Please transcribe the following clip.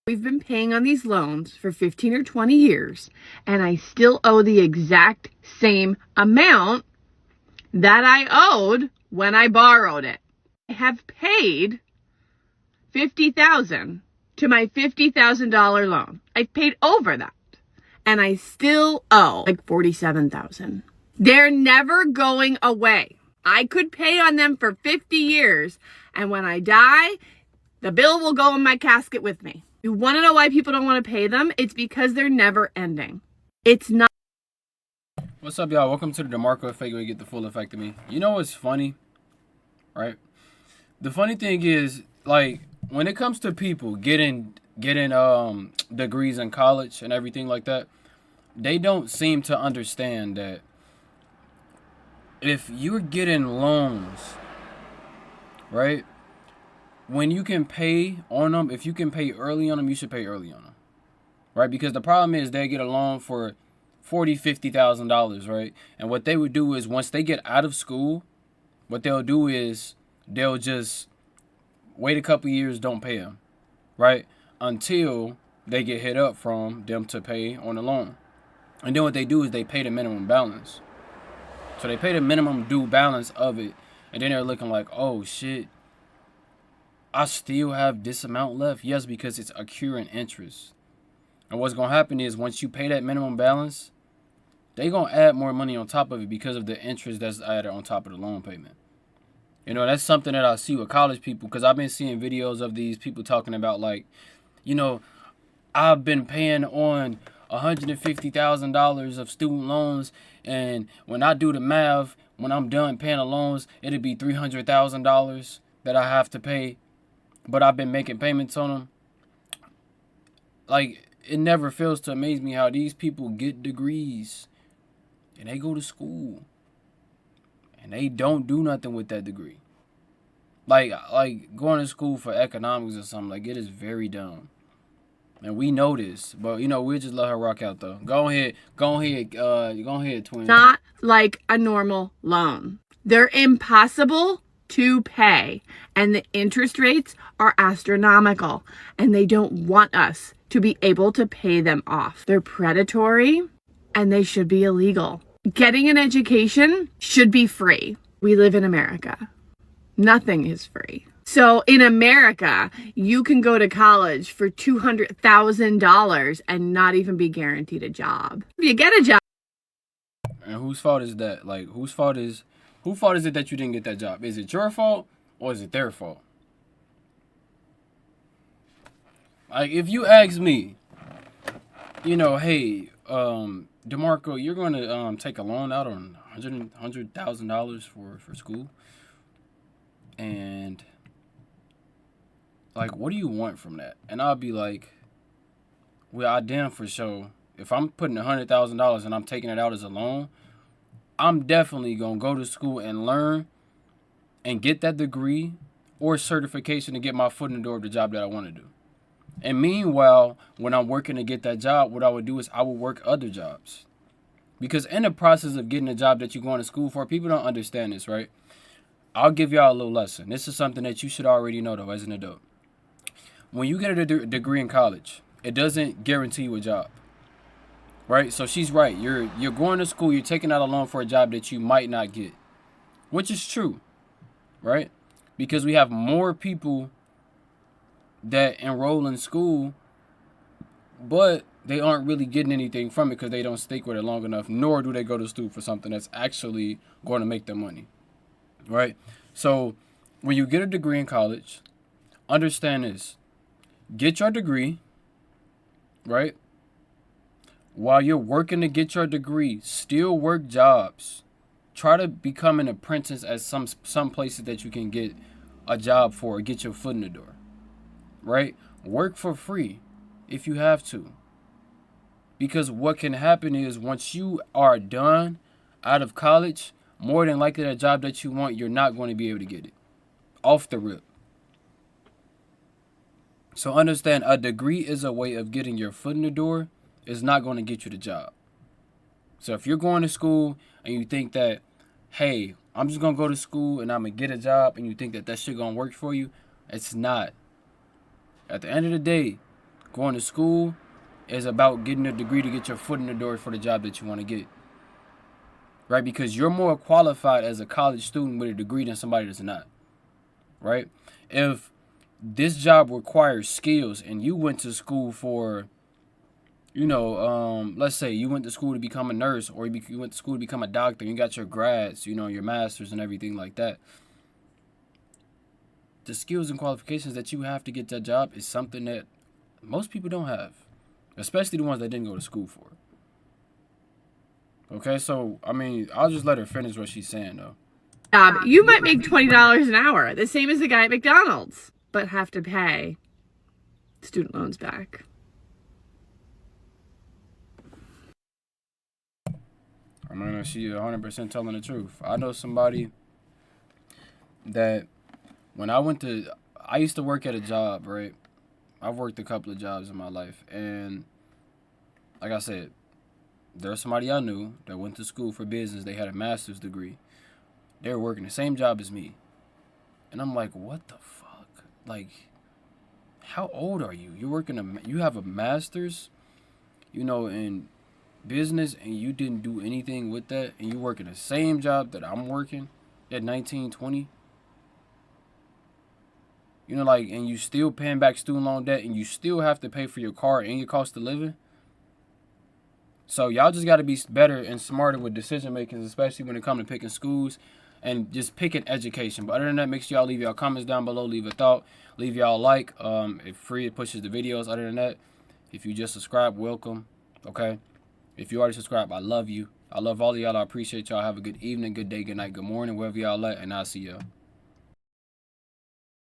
We've been paying on these loans for 15 or 20 years, and I still owe the exact same amount that I owed when I borrowed it. I have paid $50,000 to my $50,000 loan. I've paid over that, and I still owe like $47,000. They're never going away. I could pay on them for 50 years, and when I die, the bill will go in my casket with me. You want to know why people don't want to pay them? It's because they're never ending. It's not. What's up, y'all? Welcome to the DeMarkco effect where you get the full effect of me. You know what's funny? Right? The funny thing is, like, when it comes to people getting degrees in college and everything like that, they don't seem to understand that if you're getting loans, right? When you can pay on them, if you can pay early on them, you should pay early on them, right? Because the problem is they get a loan for $40,000, $50,000, right? And what they would do is once they get out of school, what they'll do is they'll just wait a couple years, don't pay them, right? Until they get hit up from them to pay on the loan. And then what they do is they pay the minimum balance. So they pay the minimum due balance of it, and then they're looking like, oh shit, I still have this amount left. Yes, because it's accruing interest. And what's going to happen is once you pay that minimum balance, they're going to add more money on top of it because of the interest that's added on top of the loan payment. You know, that's something that I see with college people, because I've been seeing videos of these people talking about, like, you know, I've been paying on $150,000 of student loans, and when I do the math, when I'm done paying the loans, it'll be $300,000 that I have to pay, but I've been making payments on them. Like, it never fails to amaze me how these people get degrees and they go to school and they don't do nothing with that degree. Like going to school for economics or something, like, it is very dumb. And we know this, but you know, we'll just let her rock out though. Go ahead, twin. Not like a normal loan. They're impossible to pay, and the interest rates are astronomical, and they don't want us to be able to pay them off. They're predatory, and they should be illegal. Getting an education should be free. We live in America. Nothing is free. So in America, you can go to college for $200,000 and not even be guaranteed a job. If you get a job. And whose fault is that? Like, whose fault is it that you didn't get that job? Is it your fault or is it their fault? Like, if you ask me, you know, hey, DeMarkco, you're going to take a loan out on $100,000 for school, and like, what do you want from that? And I'll be like, well, I damn for sure, if I'm putting $100,000 and I'm taking it out as a loan, I'm definitely going to go to school and learn and get that degree or certification to get my foot in the door of the job that I want to do. And meanwhile, when I'm working to get that job, what I would do is I would work other jobs. Because in the process of getting a job that you're going to school for, people don't understand this, right? I'll give y'all a little lesson. This is something that you should already know, though, as an adult. When you get a degree in college, it doesn't guarantee you a job, right? So she's right. You're going to school. You're taking out a loan for a job that you might not get, which is true, right? Because we have more people that enroll in school, but they aren't really getting anything from it because they don't stick with it long enough, nor do they go to school for something that's actually going to make them money, right? So when you get a degree in college, understand this. Get your degree, right? While you're working to get your degree, still work jobs. Try to become an apprentice at some places that you can get a job for or get your foot in the door, right? Work for free if you have to. Because what can happen is once you are done out of college, more than likely that job that you want, you're not going to be able to get it. Off the rip. So understand, a degree is a way of getting your foot in the door. It's not going to get you the job. So if you're going to school and you think that, hey, I'm just going to go to school and I'm going to get a job, and you think that shit going to work for you, it's not. At the end of the day, Going to school is about getting a degree to get your foot in the door for the job that you want to get. Right? Because you're more qualified as a college student with a degree than somebody that's not. Right? If this job requires skills and you went to school for, let's say you went to school to become a nurse, or you went to school to become a doctor, and you got your grads, your masters and everything like that. The skills and qualifications that you have to get that job is something that most people don't have, especially the ones that didn't go to school for. Okay, so, I'll just let her finish what she's saying, though. You might make $20 an hour, the same as the guy at McDonald's, but have to pay student loans back. She 100% telling the truth. I know somebody that when I used to work at a job, right? I've worked a couple of jobs in my life, and like I said, there's somebody I knew that went to school for business. They had a master's degree. They were working the same job as me. And I'm like, what the fuck? Like, how old are you? You have a master's, in business, and you didn't do anything with that, and you work in the same job that I'm working at 19, 20. And you still paying back student loan debt, and you still have to pay for your car and your cost of living. So y'all just got to be better and smarter with decision making, especially when it comes to picking schools and just picking education. But other than that, make sure y'all leave y'all comments down below, leave a thought, leave y'all a like. If free, it pushes the videos. Other than that, if you just subscribe, welcome. Okay. If you already subscribed, I love you. I love all of y'all. I appreciate y'all. Have a good evening, good day, good night, good morning, wherever y'all at, and I'll see y'all.